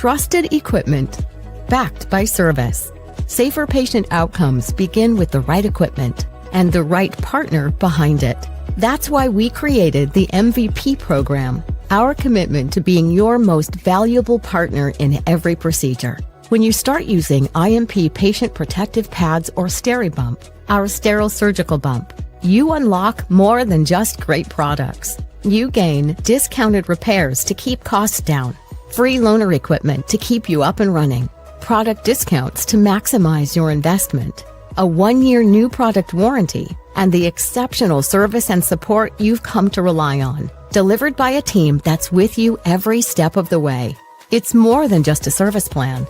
Trusted equipment, backed by service. Safer patient outcomes begin with the right equipment and the right partner behind it. That's why we created the MVP program, our commitment to being your most valuable partner in every procedure. When you start using IMP patient protective pads or SteriBump, our sterile surgical bump, you unlock more than just great products. You gain discounted repairs to keep costs down, free loaner equipment to keep you up and running, product discounts to maximize your investment, a 1-year new product warranty, and the exceptional service and support you've come to rely on, delivered by a team that's with you every step of the way. It's more than just a service plan.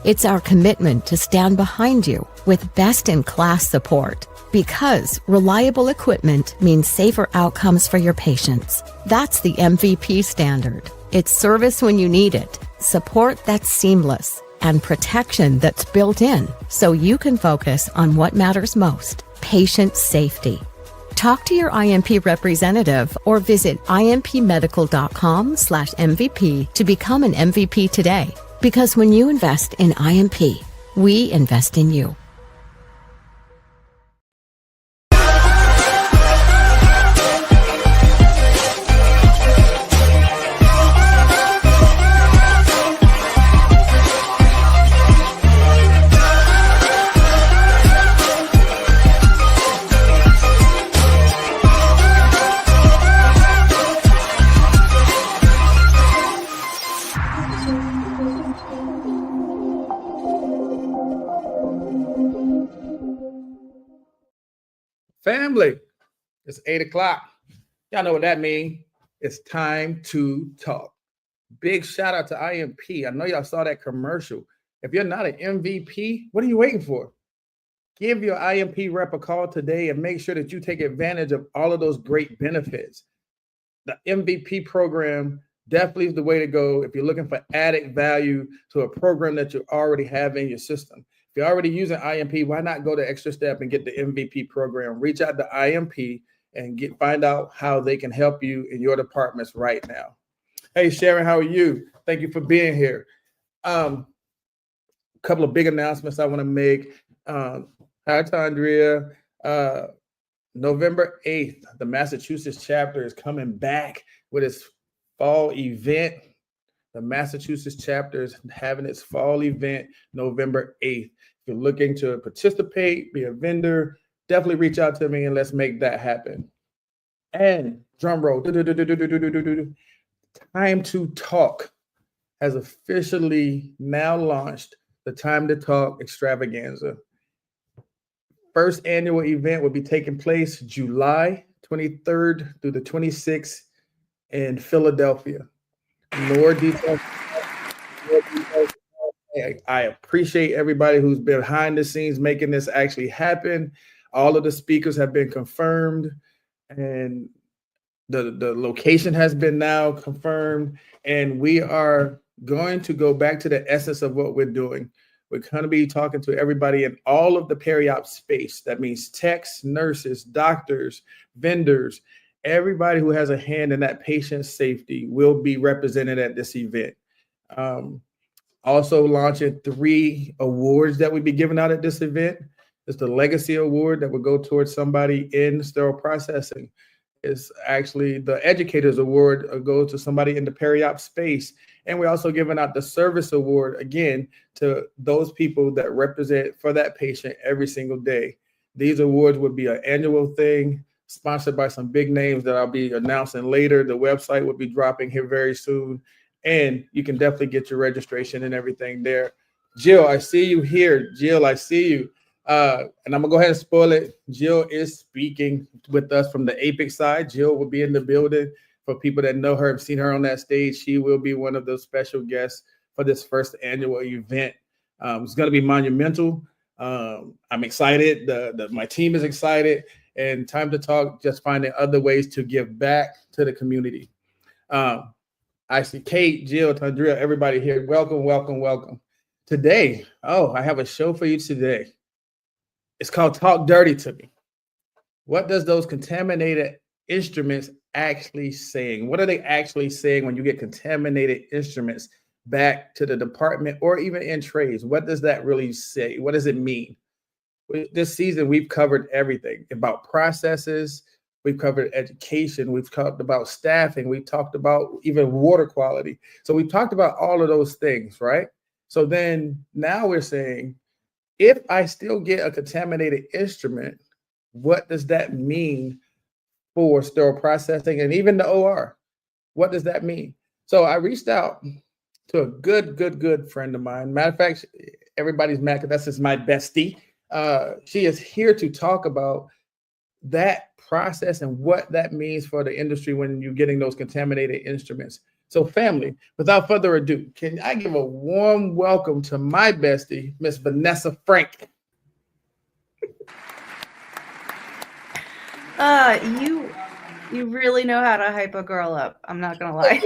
It's our commitment to stand behind you with best-in-class support, because reliable equipment means safer outcomes for your patients. That's the MVP standard. It's service when you need it, support that's seamless, and protection that's built in so you can focus on what matters most, patient safety. Talk to your IMP representative or visit impmedical.com/MVP to become an MVP today. Because when you invest in IMP, we invest in you. Family, it's 8 o'clock. Y'all know what that means. It's time to talk. Big shout out to IMP. I know y'all saw that commercial. If you're not an MVP, what are you waiting for? Give your IMP rep a call today and make sure that you take advantage of all of those great benefits. The MVP program definitely is the way to go if you're looking for added value to a program that you already have in your system. If you're already using IMP, why not go the extra step and get the MVP program? Reach out to IMP and find out how they can help you in your departments right now. Hey, Sharon, how are you? Thank you for being here. A couple of big announcements I want to make. Hi, Tandria. November 8th, the Massachusetts chapter is coming back with its fall event. The Massachusetts chapter is having its fall event November 8th. If you're looking to participate, be a vendor, definitely reach out to me and let's make that happen. And drum roll, Time to Talk has officially now launched the Time to Talk extravaganza. First annual event will be taking place July 23rd through the 26th in Philadelphia. More details. I appreciate everybody who's been behind the scenes making this actually happen. All of the speakers have been confirmed, and the location has been now confirmed. And we are going to go back to the essence of what we're doing. We're going to be talking to everybody in all of the peri-op space. That means techs, nurses, doctors, vendors, everybody who has a hand in that patient safety will be represented at this event. Also launching 3 awards that we'll be giving out at this event. It's the Legacy Award that will go towards somebody in sterile processing. It's actually the Educators Award goes to somebody in the peri-op space. And we're also giving out the Service Award, again, to those people that represent for that patient every single day. These awards would be an annual thing, sponsored by some big names that I'll be announcing later. The website will be dropping here very soon. And you can definitely get your registration and everything there. Jill, I see you here. Jill, I see you. And I'm going to go ahead and spoil it. Jill is speaking with us from the Apex side. Jill will be in the building. For people that know her and seen her on that stage, she will be one of those special guests for this first annual event. It's going to be monumental. I'm excited. My team is excited. And Time to Talk, just finding other ways to give back to the community. I see Kate, Jill, Tandria, everybody here. Welcome, welcome, welcome. Today, I have a show for you today. It's called Talk Dirty to Me. What does those contaminated instruments actually saying? What are they actually saying when you get contaminated instruments back to the department or even in trades. What does that really say? What does it mean? This season, we've covered everything about processes. We've covered education. We've talked about staffing. We've talked about even water quality. So we've talked about all of those things, right? So then now we're saying, if I still get a contaminated instrument, what does that mean for sterile processing and even the OR? What does that mean? So I reached out to a good friend of mine. Matter of fact, everybody's mad because that's just my bestie. She is here to talk about that process and what that means for the industry when you're getting those contaminated instruments. So family, without further ado, can I give a warm welcome to my bestie, Miss Vanessa Frank. You really know how to hype a girl up. I'm not gonna lie.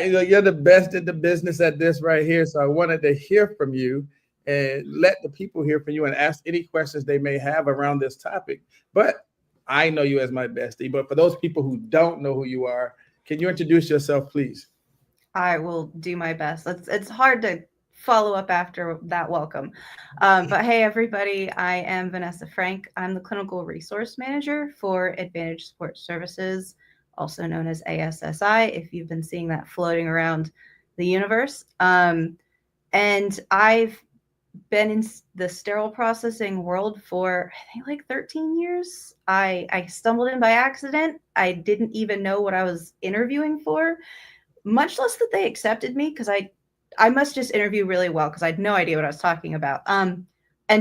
You're the best in the business at this right here. So I wanted to hear from you and let the people hear from you and ask any questions they may have around this topic. But I know you as my bestie. But for those people who don't know who you are, can you introduce yourself, please? I will do my best. It's hard to follow up after that welcome. But hey, everybody, I am Vanessa Frank. I'm the Clinical Resource Manager for Advantage Support Services, also known as ASSI, if you've been seeing that floating around the universe. And I've been in the sterile processing world for, I think, like 13 years. I stumbled in by accident. I didn't even know what I was interviewing for, much less that they accepted me, because I must just interview really well because I had no idea what I was talking about. And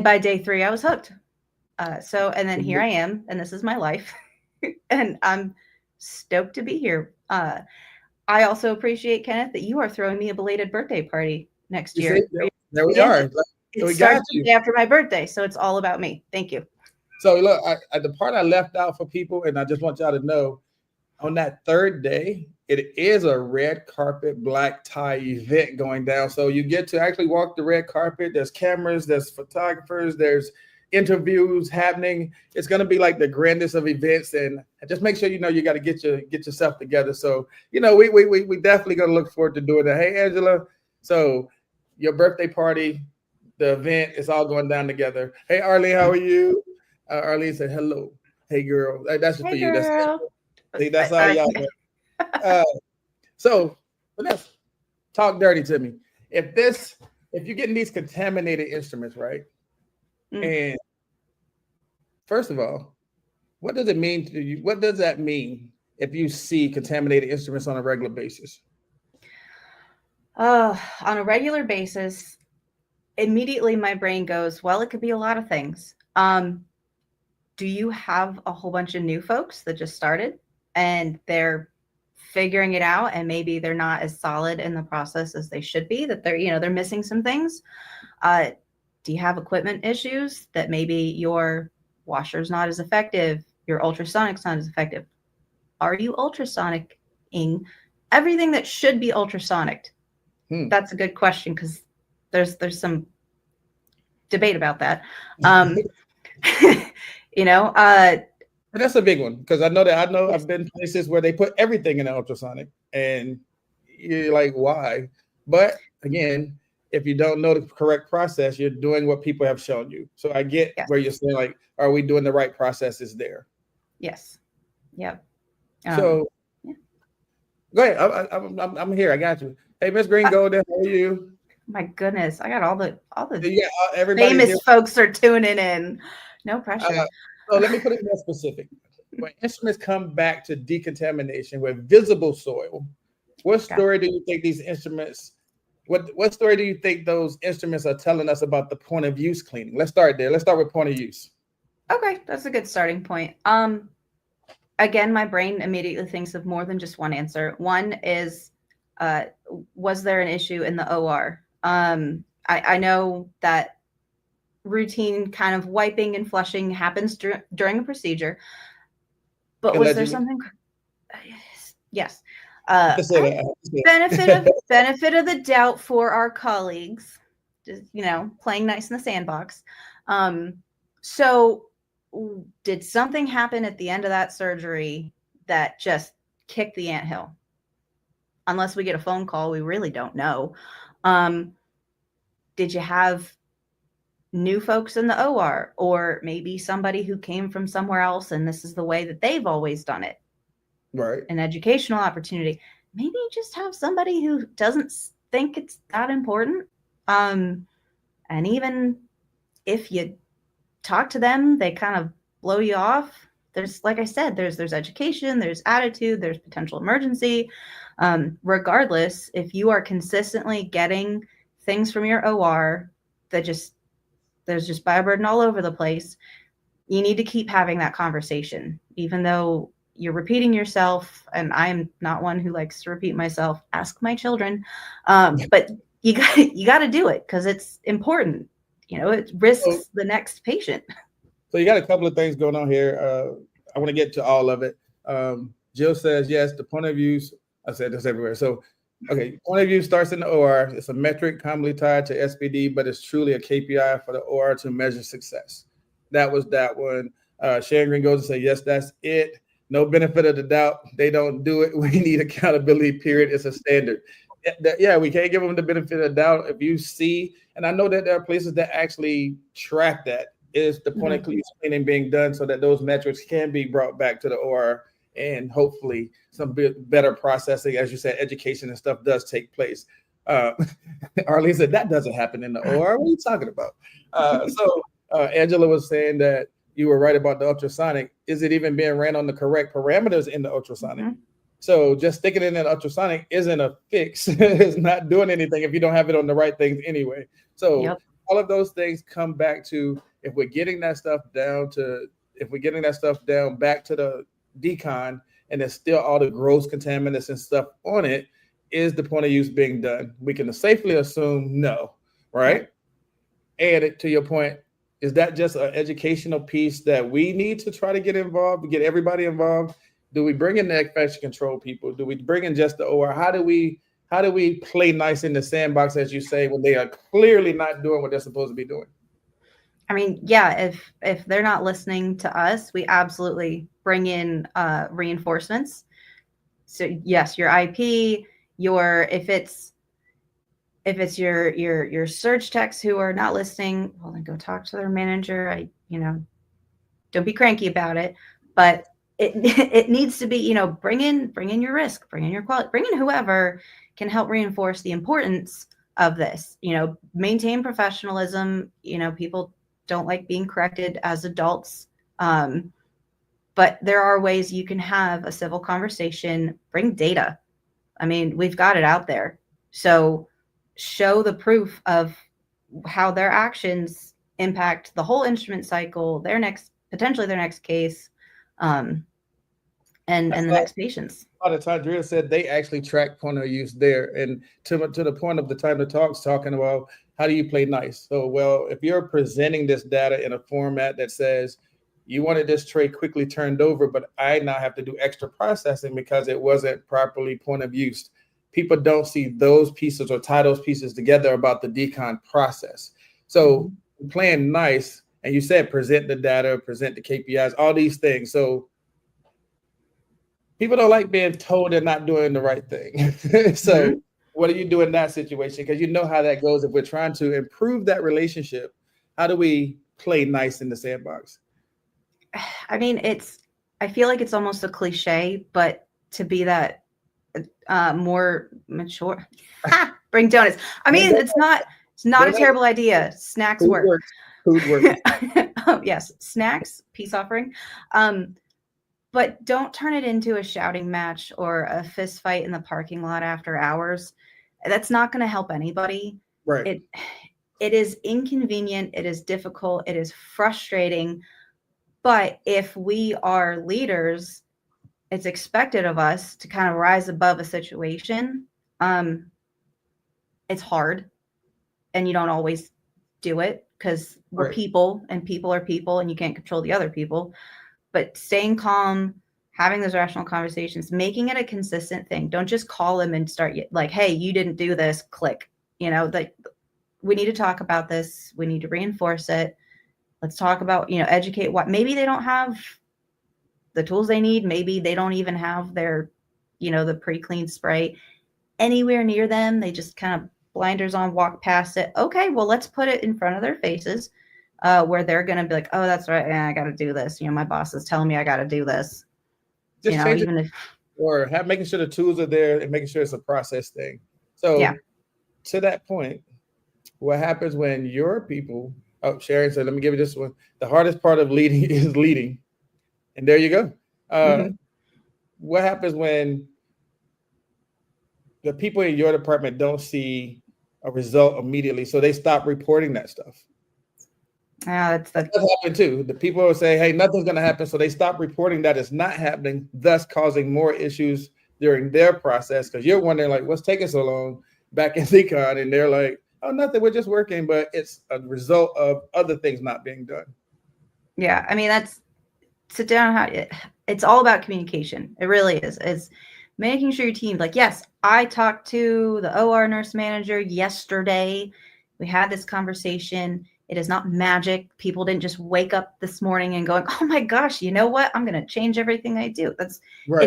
by day 3, I was hooked. And then here I am, and this is my life. And I'm stoked to be here. I also appreciate, Kenneth, that you are throwing me a belated birthday party next year. There we are. It starts the day after my birthday, so it's all about me. Thank you. So look, the part I left out for people, and I just want y'all to know, on that third day, it is a red carpet, black tie event going down. So you get to actually walk the red carpet. There's cameras, there's photographers, there's interviews happening. It's going to be like the grandest of events, and just make sure you got to get yourself together. So we definitely going to look forward to doing that. Hey, Angela, so your birthday party, the event is all going down together. Hey, Arlene, how are you? Arlene said hello. Hey, girl. That's just for you. That's all y'all. So Vanessa, talk dirty to me. If you're getting these contaminated instruments, right? And first of all, what does it mean to you? What does that mean if you see contaminated instruments on a regular basis? On a regular basis, immediately my brain goes, well, it could be a lot of things. Do you have a whole bunch of new folks that just started and they're figuring it out, and maybe they're not as solid in the process as they should be, that they're missing some things? Do you have equipment issues that maybe your washer's not as effective, your ultrasonic's not as effective? Are you ultrasonicing everything that should be ultrasonic? That's a good question, because there's some debate about that. And that's a big one, because I know I've been places where they put everything in an ultrasonic, and you're like, why? But again, if you don't know the correct process, you're doing what people have shown you. So I get where you're saying, like, are we doing the right processes there? Yes. Yep. So go ahead. I'm here. I got you. Hey, Miss Green Golden, how are you? My goodness, I got all the everybody famous here. Folks are tuning in. No pressure. So let me put it more specific. When instruments come back to decontamination with visible soil, what story do you think these instruments? What story do you think those instruments are telling us about the point of use cleaning? Let's start there. Let's start with point of use. Okay, that's a good starting point. Again, my brain immediately thinks of more than just one answer. One is, was there an issue in the OR? I know that routine kind of wiping and flushing happens during a procedure, but was there something? Yes. Benefit of the doubt for our colleagues, just, playing nice in the sandbox. So did something happen at the end of that surgery that just kicked the anthill? unless we get a phone call, we really don't know. Did you have new folks in the OR, or maybe somebody who came from somewhere else and this is the way that they've always done it? Right. An educational opportunity. Maybe just have somebody who doesn't think it's that important. And even if you talk to them, they kind of blow you off. There's, like I said, there's education, there's attitude, there's potential emergency. Regardless, if you are consistently getting things from your OR that there's just bioburden all over the place, you need to keep having that conversation, even though you're repeating yourself. And I'm not one who likes to repeat myself. Ask my children. But you got to do it because it's important. It risks the next patient. So you got a couple of things going on here. I want to get to all of it. Jill says, yes, the point of use, I said this everywhere. So, okay, point of view starts in the OR. It's a metric commonly tied to SPD, but it's truly a KPI for the OR to measure success. That was that one. Sharon Green goes and say, yes, that's it. No benefit of the doubt. They don't do it. We need accountability, period. It's a standard. Yeah, we can't give them the benefit of the doubt. If you see, and I know that there are places that actually track that, is the point of use cleaning being done so that those metrics can be brought back to the OR, and hopefully some better processing, as you said, education and stuff does take place. Arlene said that doesn't happen in the OR. What are you talking about? Angela was saying that you were right about the ultrasonic. Is it even being ran on the correct parameters in the ultrasonic? Mm-hmm. So just sticking it in an ultrasonic isn't a fix. It's not doing anything if you don't have it on the right things anyway. So all of those things come back to, if we're getting that stuff down back to the decon, and there's still all the gross contaminants and stuff on it, is the point of use being done? We can safely assume no, right? And to your point, is that just an educational piece that we need to try to get involved, get everybody involved? Do we bring in the infection control people? Do we bring in just the OR? How do we play nice in the sandbox, as you say, when they are clearly not doing what they're supposed to be doing? I mean, yeah, if they're not listening to us, we absolutely bring in reinforcements. So yes, your IP, if it's your surge techs who are not listening, well, then go talk to their manager. Don't be cranky about it, but it needs to be, bring in your risk, bring in your quality, bring in whoever can help reinforce the importance of this. Maintain professionalism. People don't like being corrected as adults, but there are ways you can have a civil conversation. Bring data. I mean, we've got it out there, so show the proof of how their actions impact the whole instrument cycle, potentially their next case, and the next patients. A lot of times, Drea said they actually track point of use there, and to the point of the time the talk's talking about how do you play nice. So, well, if you're presenting this data in a format that says you wanted this tray quickly turned over, but I now have to do extra processing because it wasn't properly point of use. People don't see those pieces or tie those pieces together about the decon process. So playing nice, and you said present the data, present the KPIs, all these things. So people don't like being told they're not doing the right thing. So what do you do in that situation? Because you know how that goes. If we're trying to improve that relationship, how do we play nice in the sandbox? I mean, I feel like it's almost a cliche, but to be that more mature, bring donuts. I mean, it's not a terrible idea. Snacks work. Food works. Oh, yes, snacks, peace offering. But don't turn it into a shouting match or a fist fight in the parking lot after hours. That's not going to help anybody. Right. It is inconvenient. It is difficult. It is frustrating. But if we are leaders, it's expected of us to kind of rise above a situation. It's hard, and you don't always do it because we're people, and people are people, and you can't control the other people. But staying calm, having those rational conversations, making it a consistent thing. Don't just call them and start like, hey, you didn't do this, click. That we need to talk about this. We need to reinforce it. Let's talk about, educate what maybe they don't have the tools they need. Maybe they don't even have their, the pre-clean spray. anywhere near them. They just kind of blinders on, walk past it. Okay, well, let's put it in front of their faces where they're going to be like, oh, that's right. I got to do this. My boss is telling me I got to do this. Just change even it, if, or making sure the tools are there and making sure it's a process thing. So yeah. To that point, what happens when your people, Sharon said, let me give you this one. The hardest part of leading is leading. And there you go. What happens when the people in your department don't see a result immediately, so they stop reporting that stuff? That's happened too. The people will say, hey, nothing's going to happen, so they stop reporting that it's not happening, thus causing more issues during their process, because you're wondering, like, what's taking so long back in Econ? And they're like, oh, nothing, we're just working, but it's a result of other things not being done. Yeah, I mean, that's sit down. It's all about communication. It really is. It's making sure your team, like, yes, I talked to the OR nurse manager yesterday. We had this conversation. It is not magic. People didn't just wake up this morning and going, oh my gosh, you know what? I'm going to change everything I do. It's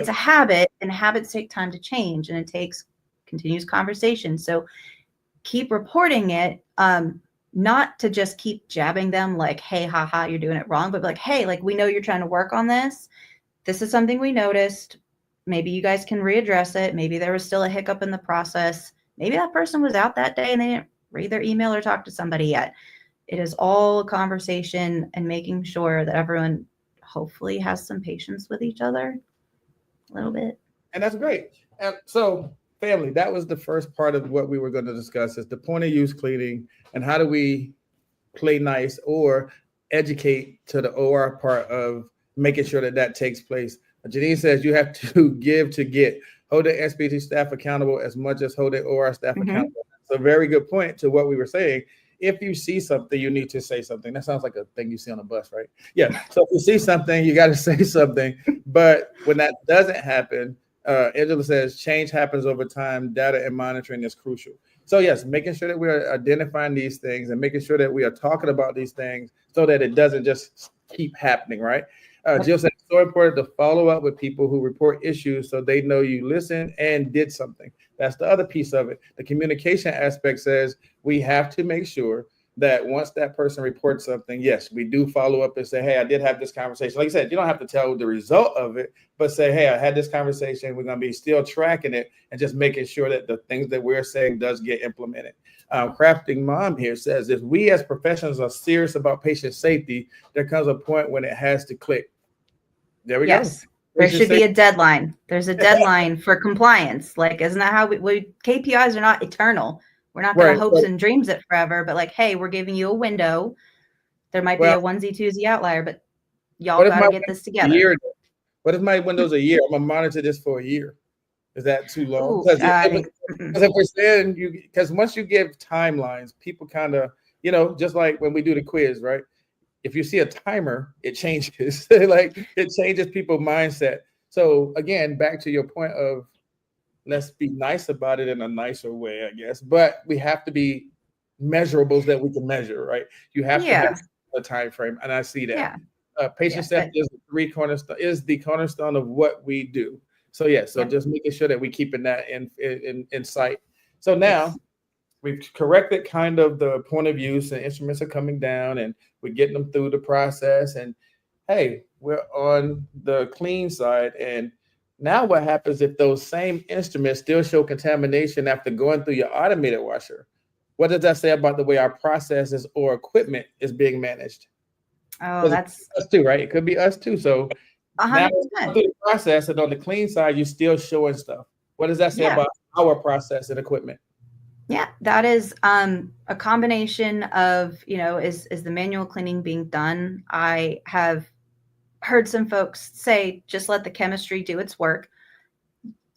a habit, and habits take time to change, and it takes continuous conversation. So keep reporting it, not to just keep jabbing them like, hey, haha, you're doing it wrong, but like, hey, like, we know you're trying to work on this. This is something we noticed. Maybe you guys can readdress it. Maybe there was still a hiccup in the process. Maybe that person was out that day and they didn't read their email or talk to somebody yet. It is all a conversation and making sure that everyone hopefully has some patience with each other a little bit. And that's great. And so, family, that was the first part of what we were going to discuss, is the point of use cleaning and how do we play nice or educate to the OR part of making sure that takes place. Janine says you have to give to get. Hold the SPT staff accountable as much as hold the OR staff accountable. It's a very good point to what we were saying. If you see something, you need to say something. That sounds like a thing you see on a bus, right? Yeah. So if you see something, you got to say something. But when that doesn't happen, Angela says change happens over time. Data and monitoring is crucial. So yes, making sure that we are identifying these things and making sure that we are talking about these things so that it doesn't just keep happening, right? Jill said it's so important to follow up with people who report issues so they know you listened and did something. That's the other piece of it. The communication aspect says we have to make sure that once that person reports something, yes, we do follow up and say, hey, I did have this conversation. Like I said, you don't have to tell the result of it, but say, hey, I had this conversation. We're going to be still tracking it and just making sure that the things that we're saying does get implemented. Crafting Mom here says, if we as professionals are serious about patient safety, there comes a point when it has to click. There we go. There should be a deadline. There's a deadline for compliance. Like, isn't that how we KPIs are not eternal. We're not going to hopes and dreams it forever, but like, hey, we're giving you a window. There might be a onesie twosie outlier, but y'all got to get this together. What if my window's a year? I'm going to monitor this for a year. Is that too long? Because if we're saying because once you give timelines, people kind of, just like when we do the quiz, right? If you see a timer, it changes. Like, it changes people's mindset. So again, back to your point of let's be nice about it in a nicer way, I guess. But we have to be measurables that we can measure, right? You have to have a time frame, and I see that. Patient safety is the cornerstone of what we do. So just making sure that we're keeping that in sight. So now we've corrected kind of the point of use, and instruments are coming down, and we're getting them through the process. And hey, we're on the clean side. And now what happens if those same instruments still show contamination after going through your automated washer? What does that say about the way our processes or equipment is being managed? Oh, that's us too, right? It could be us too. So 100%. Now through the process, and on the clean side, you're still showing stuff. What does that say about our process and equipment? Yeah, that is a combination of, is the manual cleaning being done? I have heard some folks say, just let the chemistry do its work.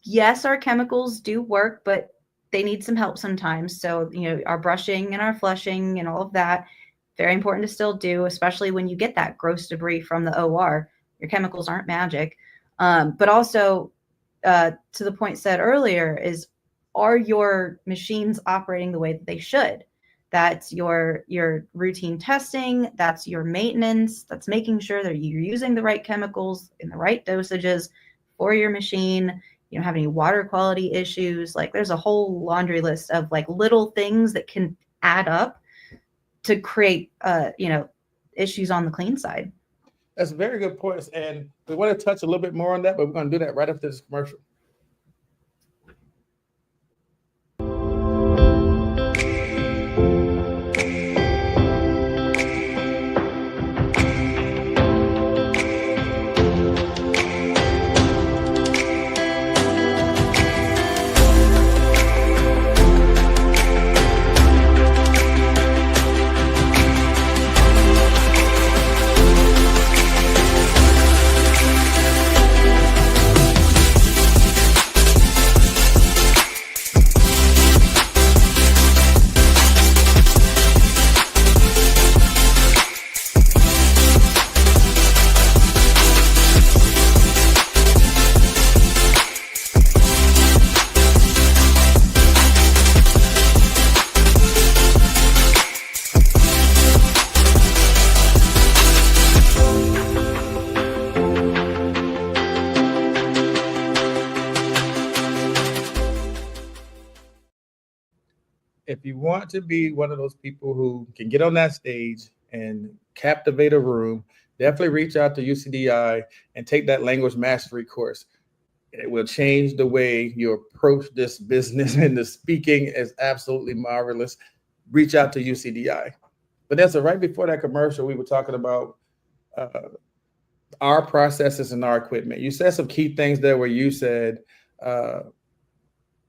Yes, our chemicals do work, but they need some help sometimes. So, our brushing and our flushing and all of that, very important to still do, especially when you get that gross debris from the OR. Your chemicals aren't magic. But also, to the point said earlier, is are your machines operating the way that they should? That's your routine testing. That's your maintenance. That's making sure that you're using the right chemicals in the right dosages for your machine. you don't have any water quality issues. Like there's a whole laundry list of like little things that can add up to create, issues on the clean side. That's very good points. And we want to touch a little bit more on that, but we're going to do that right after this commercial. If you want to be one of those people who can get on that stage and captivate a room, definitely reach out to UCDI and take that language mastery course. It will change the way you approach this business, and the speaking is absolutely marvelous. Reach out to UCDI. Vanessa, right before that commercial, we were talking about our processes and our equipment. You said some key things there where you said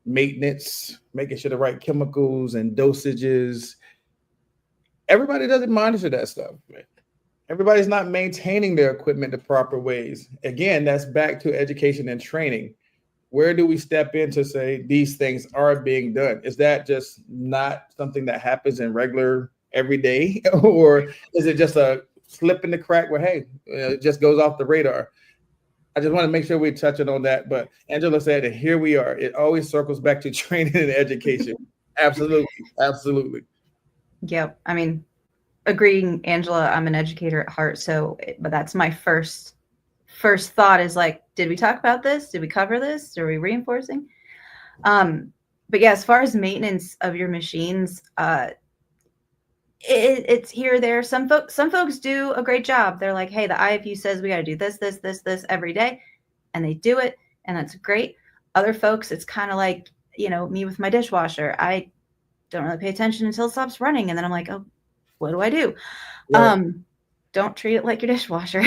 maintenance, making sure the right chemicals and dosages. Everybody doesn't monitor that stuff. Everybody's not maintaining their equipment the proper ways. Again, that's back to education and training. Where do we step in to say these things are being done? Is that just not something that happens in regular every day? Or is it just a slip in the crack where, hey, it just goes off the radar? I just want to make sure we're touching on that. But Angela said, and here we are. It always circles back to training and education. Absolutely. Absolutely. Yep. I mean, agreeing, Angela, I'm an educator at heart. But that's my first thought is like, did we talk about this? Did we cover this? Are we reinforcing? But yeah, as far as maintenance of your machines, it's here or there. Some folks do a great job. They're like, hey, the IFU says we got to do this every day, and they do it, and that's great. Other folks, it's kind of like, me with my dishwasher. I don't really pay attention until it stops running, and then I'm like, oh, what do I do? Yeah. Don't treat it like your dishwasher.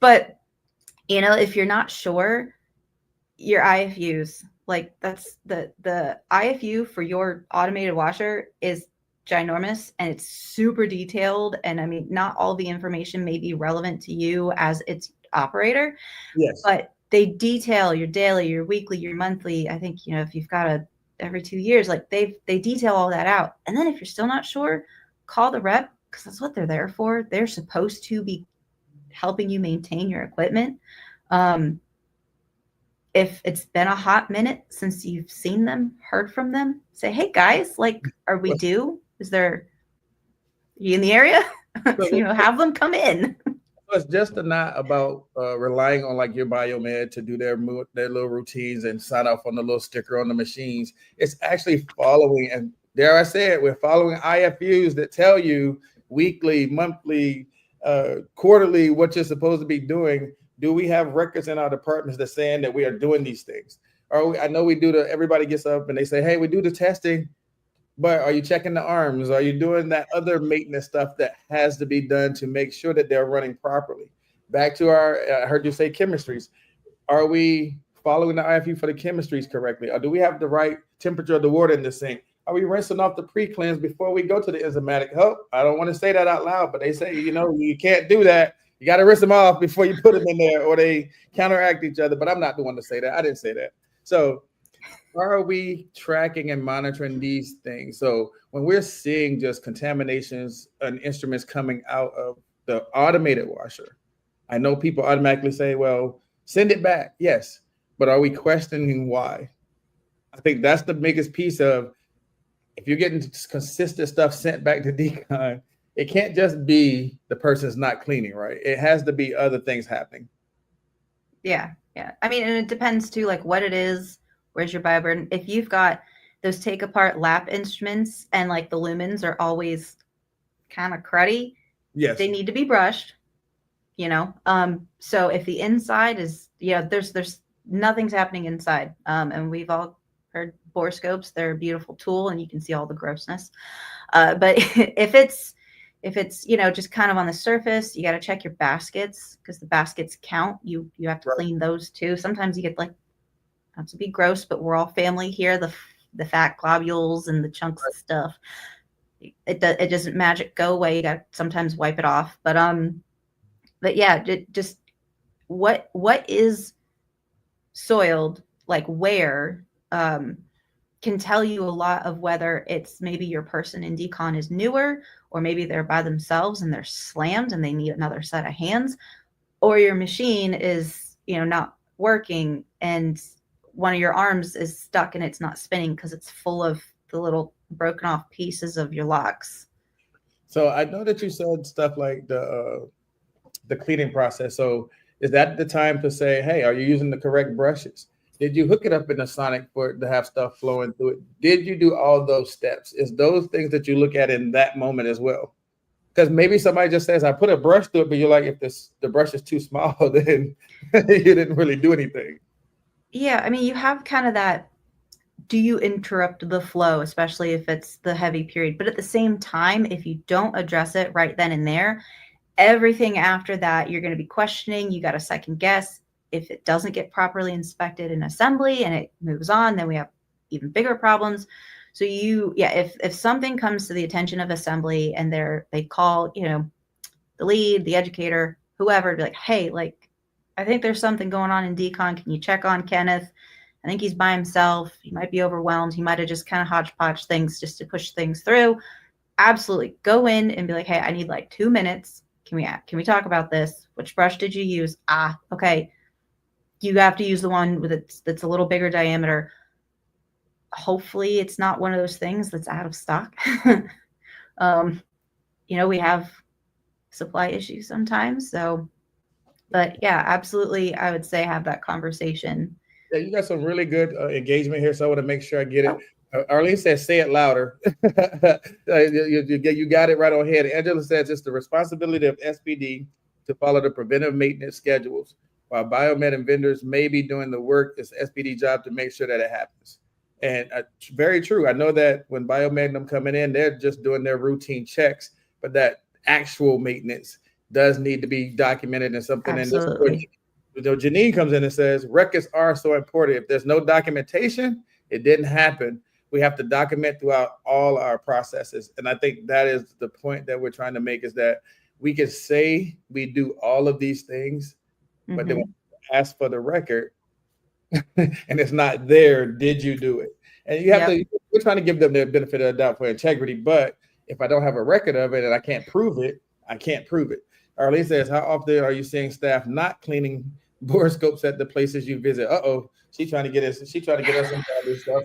But if you're not sure, your IFUs, like that's the IFU for your automated washer is ginormous, and it's super detailed. And I mean, not all the information may be relevant to you as its operator. Yes. But they detail your daily, your weekly, your monthly. I think, if you've got every 2 years, like they detail all that out. And then if you're still not sure, call the rep, because that's what they're there for. They're supposed to be helping you maintain your equipment. If it's been a hot minute since you've seen them, heard from them, say, hey guys, like, are we due? Are you in the area? Have them come in. It's just not about relying on like your biomed to do their little routines and sign off on the little sticker on the machines. It's actually following, and dare I say it, we're following IFUs that tell you weekly, monthly, quarterly what you're supposed to be doing. Do we have records in our departments that saying that we are doing these things? I know we do everybody gets up and they say, hey, we do the testing, but are you checking the arms? Are you doing that other maintenance stuff that has to be done to make sure that they're running properly? Back to I heard you say chemistries. Are we following the IFU for the chemistries correctly? Or do we have the right temperature of the water in the sink? Are we rinsing off the pre-cleanse before we go to the enzymatic? Oh, I don't want to say that out loud, but they say, you can't do that. You got to rinse them off before you put them in there, or they counteract each other. But I'm not the one to say that. I didn't say that. So are we tracking and monitoring these things? So when we're seeing just contaminations and instruments coming out of the automated washer, I know people automatically say, well, send it back. Yes. But are we questioning why? I think that's the biggest piece of, if you're getting consistent stuff sent back to decon, it can't just be the person's not cleaning, right? It has to be other things happening. Yeah. Yeah. I mean, and it depends too, like what it is, where's your bioburden. If you've got those take apart lap instruments and like the lumens are always kind of cruddy, Yes. they need to be brushed, you know. So if the inside is, yeah, there's nothing's happening inside. And we've all heard borescopes, they're a beautiful tool and you can see all the grossness. But if it's you know just kind of on the surface, you got to check your baskets because the baskets count. You have to clean those too. Sometimes you get like, not to be gross, but we're all family here. The fat globules and the chunks of stuff. It doesn't magic go away. You got to sometimes wipe it off. But yeah, just what is soiled, like where, can tell you a lot of whether it's maybe your person in decon is newer, or maybe they're by themselves and they're slammed and they need another set of hands, or your machine is, you know, not working and one of your arms is stuck and it's not spinning because it's full of the little broken off pieces of your locks. So I know that you said stuff like the cleaning process. So is that the time to say, hey, are you using the correct brushes? Did you hook it up in the sonic for it to have stuff flowing through it? Did you do all those steps? Is those things that you look at in that moment as well? Because maybe somebody just says, I put a brush through it, but you're like, if the brush is too small, then you didn't really do anything. Yeah, I mean, you have kind of that, do you interrupt the flow, especially if it's the heavy period? But at the same time, if you don't address it right then and there, everything after that, you're going to be questioning. You got a second guess. If it doesn't get properly inspected in assembly and it moves on, then we have even bigger problems. So if something comes to the attention of assembly and they call, you know, the lead, the educator, whoever, be like, hey, like, I think there's something going on in decon. Can you check on Kenneth? I think he's by himself. He might be overwhelmed. He might have just kind of hodgepodge things just to push things through. Absolutely. Go in and be like, hey, I need like 2 minutes. Can we talk about this? Which brush did you use? Okay. You have to use the one that's a little bigger diameter. Hopefully it's not one of those things that's out of stock. You know, we have supply issues sometimes. So, but yeah, absolutely. I would say have that conversation. Yeah, you got some really good engagement here. So I want to make sure I get it. Arlene says, say it louder. You got it right on head. Angela says it's the responsibility of SPD to follow the preventive maintenance schedules. While biomed and vendors may be doing the work, it's SPD job to make sure that it happens. And very true. I know that when biomed and them coming in, they're just doing their routine checks, but that actual maintenance does need to be documented and something. Absolutely. And Janine comes in and says, records are so important. If there's no documentation, it didn't happen. We have to document throughout all our processes. And I think that is the point that we're trying to make, is that we can say we do all of these things, but then when we ask for the record and it's not there, did you do it? And you have to, we're trying to give them the benefit of the doubt for integrity. But if I don't have a record of it and I can't prove it, I can't prove it. Arlene says, how often are you seeing staff not cleaning borescopes at the places you visit? She's trying to get us. She's trying to get us into all this stuff.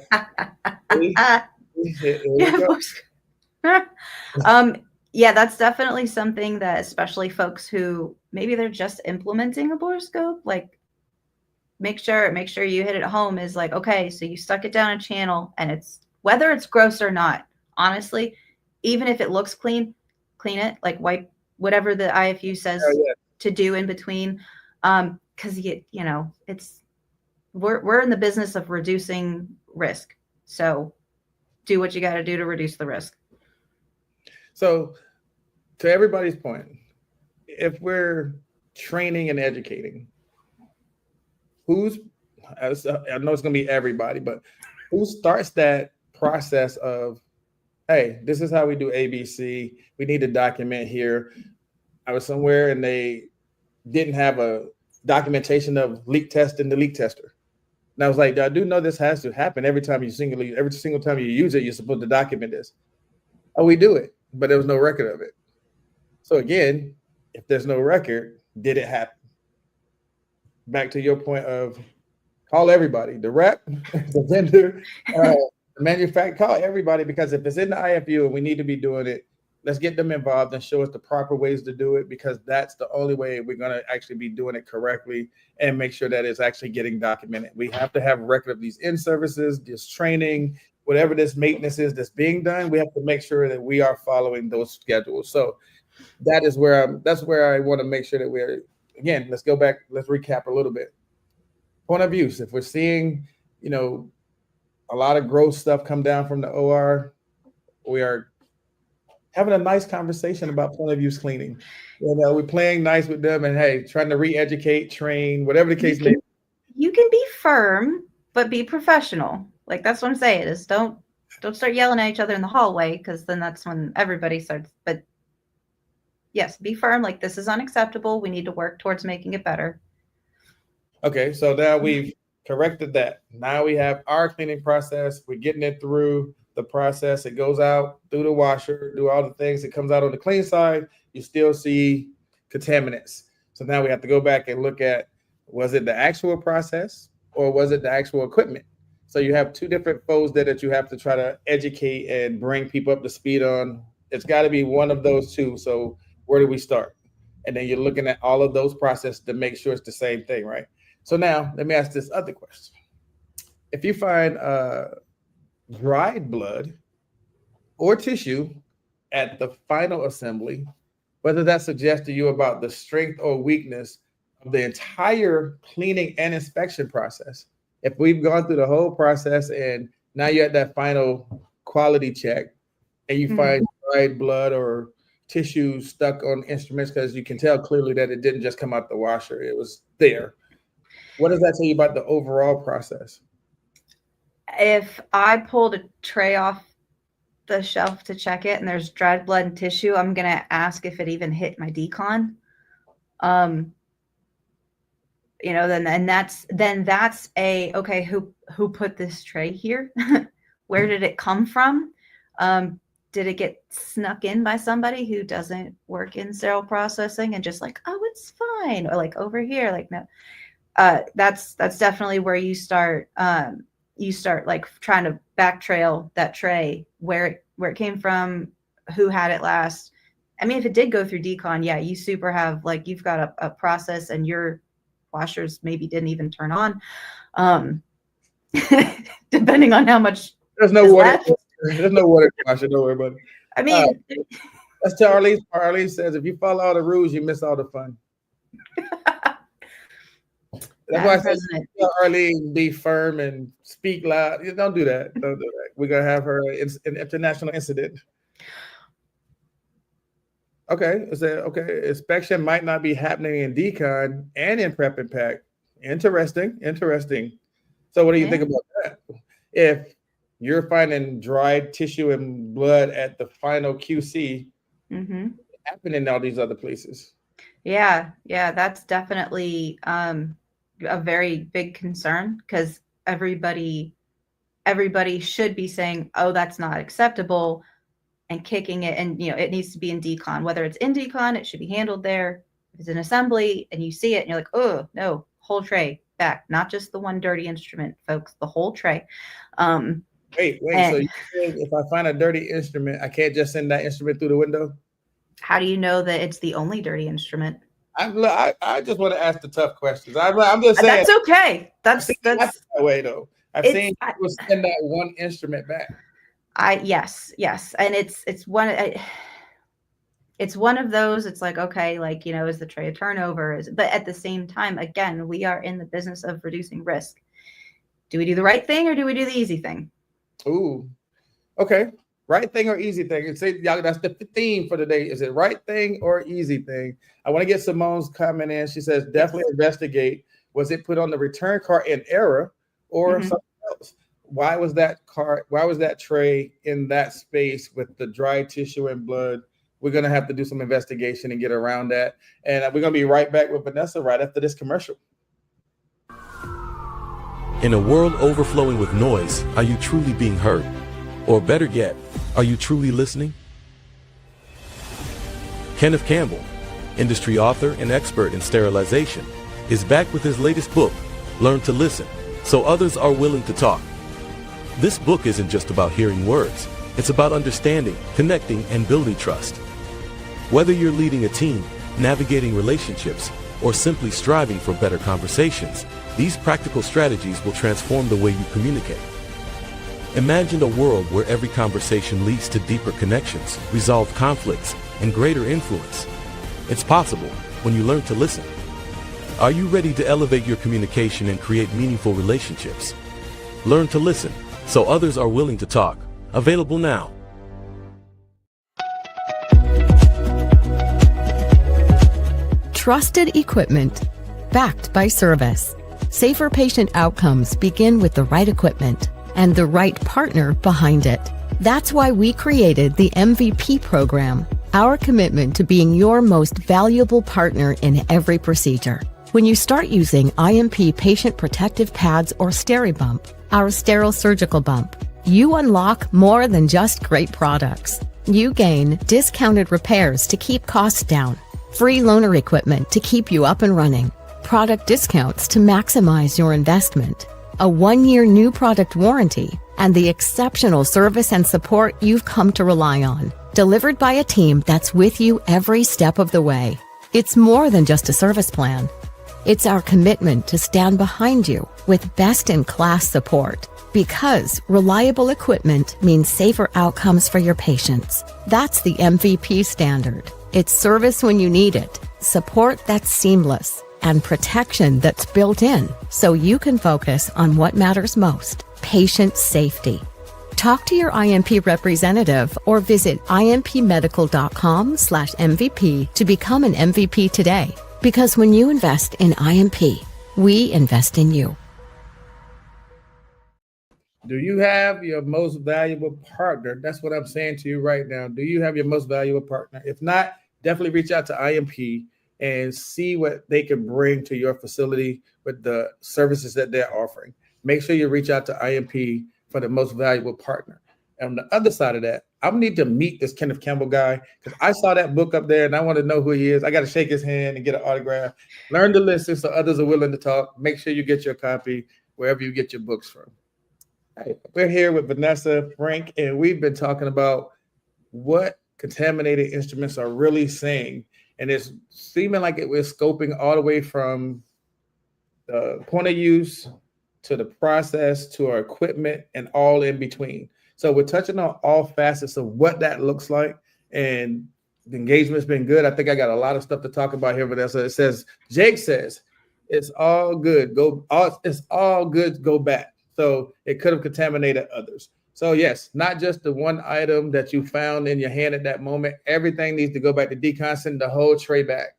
Yeah, that's definitely something that, especially folks who maybe they're just implementing a borescope, like make sure you hit it home, is like, okay, so you stuck it down a channel and it's, whether it's gross or not, honestly, even if it looks clean it, like wipe whatever the IFU says to do in between. Because you know, it's we're in the business of reducing risk. So do what you got to do to reduce the risk. So to everybody's point, if we're training and educating, I know it's going to be everybody, but who starts that process of, hey, this is how we do ABC. We need to document here. I was somewhere and they didn't have a documentation of leak test in the leak tester. And I was like, I do know this has to happen every time every single time you use it, you're supposed to document this. Oh, we do it, but there was no record of it. So again, if there's no record, did it happen? Back to your point of call everybody, the rep, the vendor, the manufacturer, call everybody, because if it's in the IFU and we need to be doing it, let's get them involved and show us the proper ways to do it, because that's the only way we're going to actually be doing it correctly and make sure that it's actually getting documented. We have to have a record of these in-services, this training, whatever this maintenance is that's being done. We have to make sure that we are following those schedules. So that's where I want to make sure that we're, again, let's go back, let's recap a little bit. Point of use, if we're seeing, a lot of gross stuff come down from the OR, we are having a nice conversation about point of use cleaning. We're playing nice with them and, hey, trying to re-educate, train, whatever the case may be. You can be firm, but be professional. Like, that's what I'm saying, is don't start yelling at each other in the hallway, because then that's when everybody starts. But yes, be firm. Like, this is unacceptable. We need to work towards making it better. Okay, so now we've corrected that. Now we have our cleaning process. We're getting it through the process. It goes out through the washer, do all the things. It comes out on the clean side. You still see contaminants. So now we have to go back and look at, was it the actual process or was it the actual equipment? So you have two different foes there that you have to try to educate and bring people up to speed on. It's got to be one of those two. So where do we start? And then you're looking at all of those processes to make sure it's the same thing, right? So now let me ask this other question. If you find dried blood or tissue at the final assembly, what does that suggest to you about the strength or weakness of the entire cleaning and inspection process? If we've gone through the whole process and now you're at that final quality check and you find dried blood or tissue stuck on instruments, because you can tell clearly that it didn't just come out the washer, it was there. What does that tell you about the overall process? If I pulled a tray off the shelf to check it and there's dried blood and tissue, I'm going to ask if it even hit my decon. Then that's okay, who put this tray here? Where did it come from? Did it get snuck in by somebody who doesn't work in sterile processing and just like, oh, it's fine, or like over here, like, no. That's definitely where you start like trying to back trail that tray, where it came from, who had it last. I mean, if it did go through decon, yeah, you super have, like, you've got a process and your washers maybe didn't even turn on. Depending on how much there's no water. Left. There's no water washer, don't worry about it. I mean, that's to Arlene. Arlene says, if you follow all the rules, you miss all the fun. That's why I said, Arlene, be firm and speak loud. Don't do that. Don't do that. We're going to have her an international incident. Okay. Inspection might not be happening in decon and in prep and pack. Interesting. So what do you think about that? If you're finding dried tissue and blood at the final QC, happening in all these other places. Yeah, that's definitely a very big concern, because everybody should be saying, oh, that's not acceptable, and kicking it. And it needs to be in decon. Whether it's in decon, it should be handled there. If it's an assembly and you see it and you're like, oh no, whole tray back, not just the one dirty instrument, folks, the whole tray. Wait. So you think if I find a dirty instrument, I can't just send that instrument through the window? How do you know that it's the only dirty instrument? I just want to ask the tough questions. I'm just saying. That's okay. That's that way though. I've seen people send that one instrument back. Yes, and it's one of those. It's like, okay, like, is the tray a turnover? But at the same time, again, we are in the business of reducing risk. Do we do the right thing or do we do the easy thing? Ooh, okay. Right thing or easy thing? And say, y'all, that's the theme for today. Is it right thing or easy thing? I want to get Simone's comment in. She says, definitely investigate. Was it put on the return cart in error or something else? Why was that tray in that space with the dry tissue and blood? We're going to have to do some investigation and get around that. And we're going to be right back with Vanessa right after this commercial. In a world overflowing with noise, are you truly being heard? Or better yet, are you truly listening? Kenneth Campbell, industry author and expert in sterilization, is back with his latest book, Learn to Listen, so others are willing to talk. This book isn't just about hearing words. It's about understanding, connecting, and building trust. Whether you're leading a team, navigating relationships, or simply striving for better conversations, these practical strategies will transform the way you communicate. Imagine a world where every conversation leads to deeper connections, resolved conflicts, and greater influence. It's possible when you learn to listen. Are you ready to elevate your communication and create meaningful relationships? Learn to listen so others are willing to talk. Available now. Trusted equipment, backed by service. Safer patient outcomes begin with the right equipment and the right partner behind it. That's why we created the MVP program, our commitment to being your most valuable partner in every procedure. When you start using IMP patient protective pads or SteriBump, our sterile surgical bump, you unlock more than just great products. You gain discounted repairs to keep costs down, free loaner equipment to keep you up and running, product discounts to maximize your investment, a 1-year new product warranty, and the exceptional service and support you've come to rely on, delivered by a team that's with you every step of the way. It's more than just a service plan. It's our commitment to stand behind you with best-in-class support, because reliable equipment means safer outcomes for your patients. That's the MVP standard. It's service when you need it, support that's seamless, and protection that's built in so you can focus on what matters most, patient safety. Talk to your IMP representative or visit impmedical.com/MVP to become an MVP today. Because when you invest in IMP, we invest in you. Do you have your most valuable partner? That's what I'm saying to you right now. Do you have your most valuable partner? If not, definitely reach out to IMP and see what they can bring to your facility with the services that they're offering. Make sure you reach out to IMP for the most valuable partner. And on the other side of that, I need to meet this Kenneth Campbell guy, because I saw that book up there and I want to know who he is. I got to shake his hand and get an autograph. Learn to listen so others are willing to talk. Make sure you get your copy wherever you get your books from. All right, we're here with Vanessa Frank, and we've been talking about what contaminated instruments are really saying. And it's seeming like we're scoping all the way from the point of use to the process to our equipment and all in between. So we're touching on all facets of what that looks like, and the engagement's been good. I think I got a lot of stuff to talk about here, Vanessa. It says, Jake says, it's all good. It's all good. Go back. So it could have contaminated others. So yes, not just the one item that you found in your hand at that moment. Everything needs to go back to decon, send the whole tray back.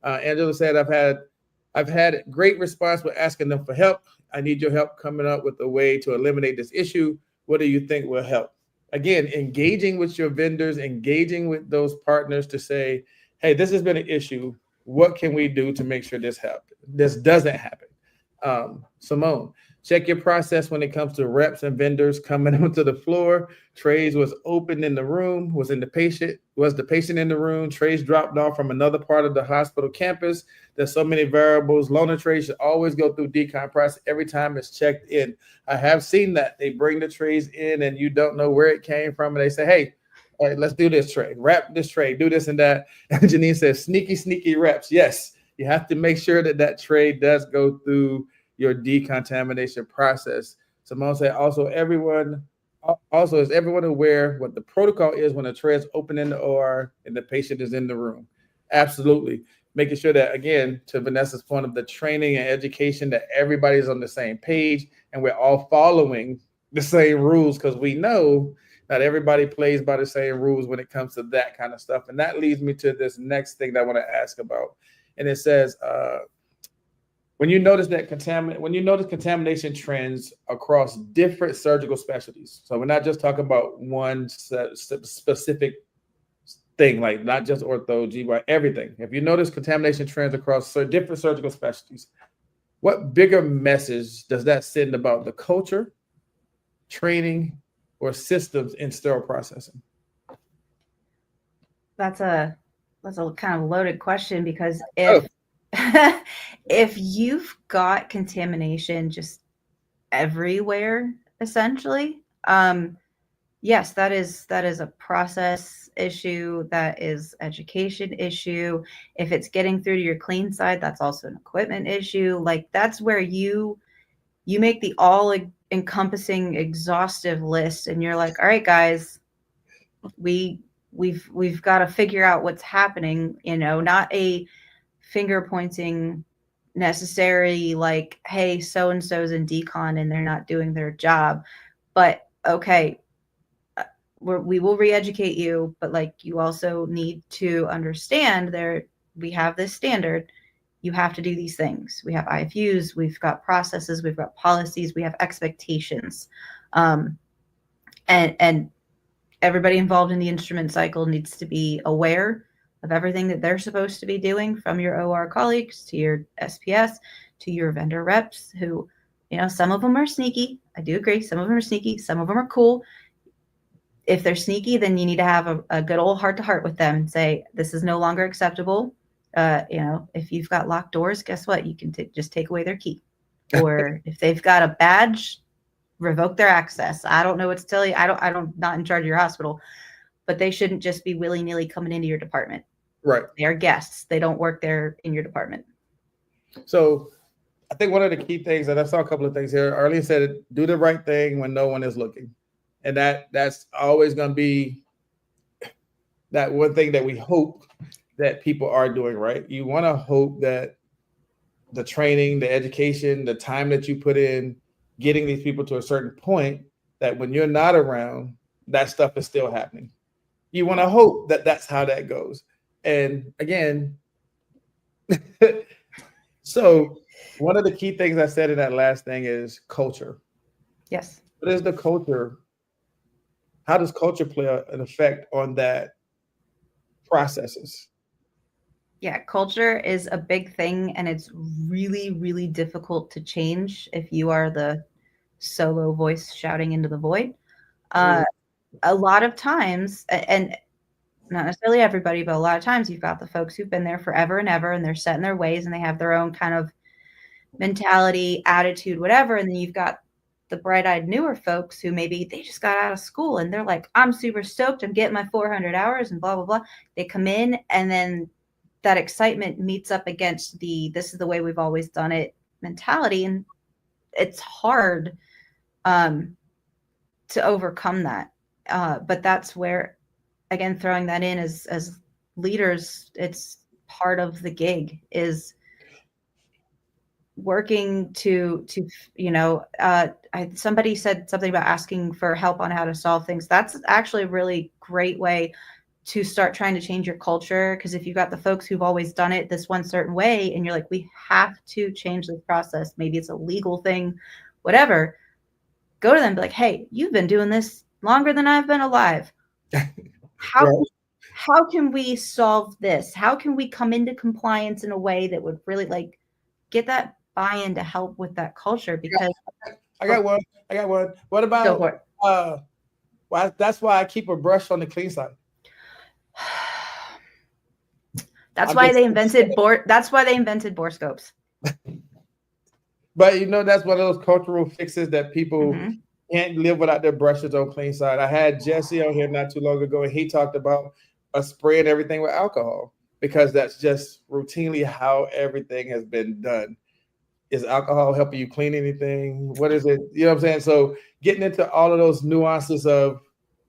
Angela said, I've had great response with asking them for help. I need your help coming up with a way to eliminate this issue. What do you think will help? Again, engaging with your vendors, engaging with those partners to say, hey, this has been an issue. What can we do to make sure this doesn't happen? Simone, check your process when it comes to reps and vendors coming onto the floor. Trays was open in the room, was the patient in the room, trays dropped off from another part of the hospital campus. There's so many variables. Loaner trays should always go through decon process every time it's checked in. I have seen that. They bring the trays in and you don't know where it came from. And they say, hey, all right, let's do this tray, wrap this tray, do this and that. And Janine says, sneaky reps. Yes, you have to make sure that tray does go through your decontamination process. Simone said, is everyone aware what the protocol is when a tray is open in the OR and the patient is in the room? Absolutely. Making sure that, again, to Vanessa's point of the training and education, that everybody's on the same page and we're all following the same rules, because we know not everybody plays by the same rules when it comes to that kind of stuff. And that leads me to this next thing that I want to ask about. And it says, when you notice contamination trends across different surgical specialties, so we're not just talking about one specific thing, like not just ortho, GY, everything. If you notice contamination trends across different surgical specialties, what bigger message does that send about the culture, training, or systems in sterile processing? That's a kind of loaded question, because if you've got contamination just everywhere, essentially, Yes, that is a process issue. That is education issue. If it's getting through to your clean side, that's also an equipment issue. Like that's where you make the all encompassing exhaustive list, and you're like, all right, guys, we've got to figure out what's happening. Not a finger pointing necessary, like, hey, so and so's in decon and they're not doing their job, but okay, we will re-educate you, but like you also need to understand we have this standard. You have to do these things. We have IFUs, we've got processes, we've got policies, we have expectations, and everybody involved in the instrument cycle needs to be aware of everything that they're supposed to be doing, from your OR colleagues to your SPS to your vendor reps, who, some of them are sneaky. I do agree. Some of them are sneaky. Some of them are cool. If they're sneaky, then you need to have a good old heart to heart with them and say, this is no longer acceptable. If you've got locked doors, guess what? You can just take away their key. Or if they've got a badge, revoke their access. I don't know what to tell you. I don't not in charge of your hospital, but they shouldn't just be willy-nilly coming into your department. Right. They are guests. They don't work there in your department. So I think one of the key things, and I saw a couple of things here. Arlene said, do the right thing when no one is looking. And that's always going to be that one thing that we hope that people are doing right. You want to hope that the training, the education, the time that you put in, getting these people to a certain point, that when you're not around, that stuff is still happening. You want to hope that that's how that goes. And again, so one of the key things I said in that last thing is culture. Yes. What is the culture? How does culture play an effect on that processes? Yeah, culture is a big thing, and it's really, really difficult to change if you are the solo voice shouting into the void. A lot of times, and not necessarily everybody, but a lot of times you've got the folks who've been there forever and ever, and they're set in their ways, and they have their own kind of mentality, attitude, whatever. And then you've got the bright-eyed newer folks who maybe they just got out of school and they're like, I'm super stoked, I'm getting my 400 hours and blah, blah, blah. They come in, and then that excitement meets up against this is the way we've always done it mentality. And it's hard to overcome that. But that's where, again, throwing that in as leaders, it's part of the gig, is working to somebody said something about asking for help on how to solve things. That's actually a really great way to start trying to change your culture. Because if you've got the folks who've always done it this one certain way, and you're like, we have to change this process, maybe it's a legal thing, whatever, go to them and be like, hey, you've been doing this longer than I've been alive. How can we solve this? How can we come into compliance in a way that would really like get that buy-in to help with that culture? Because I got one. What about that's why I keep a brush on the clean side. That's why they invented bore scopes. But that's one of those cultural fixes that people can't live without their brushes on clean side. I had Jesse on here not too long ago, and he talked about spraying everything with alcohol, because that's just routinely how everything has been done. Is alcohol helping you clean anything? What is it? You know what I'm saying? So getting into all of those nuances of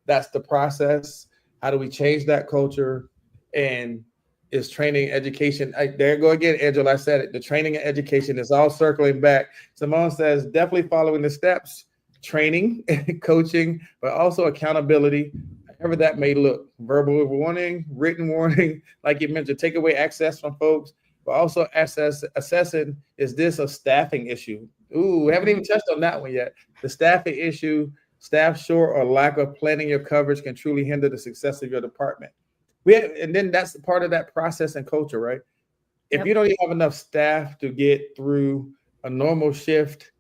that's the process. How do we change that culture? And is training, education. There you go again, Angela. I said it. The training and education is all circling back. Simone says definitely following the steps, training, coaching, but also accountability, however that may look. Verbal warning, written warning, like you mentioned, take away access from folks, but also assessing, is this a staffing issue? Ooh, we haven't even touched on that one yet. The staffing issue, staff short or lack of planning your coverage can truly hinder the success of your department. And then that's part of that process and culture, right? If you don't even have enough staff to get through a normal shift,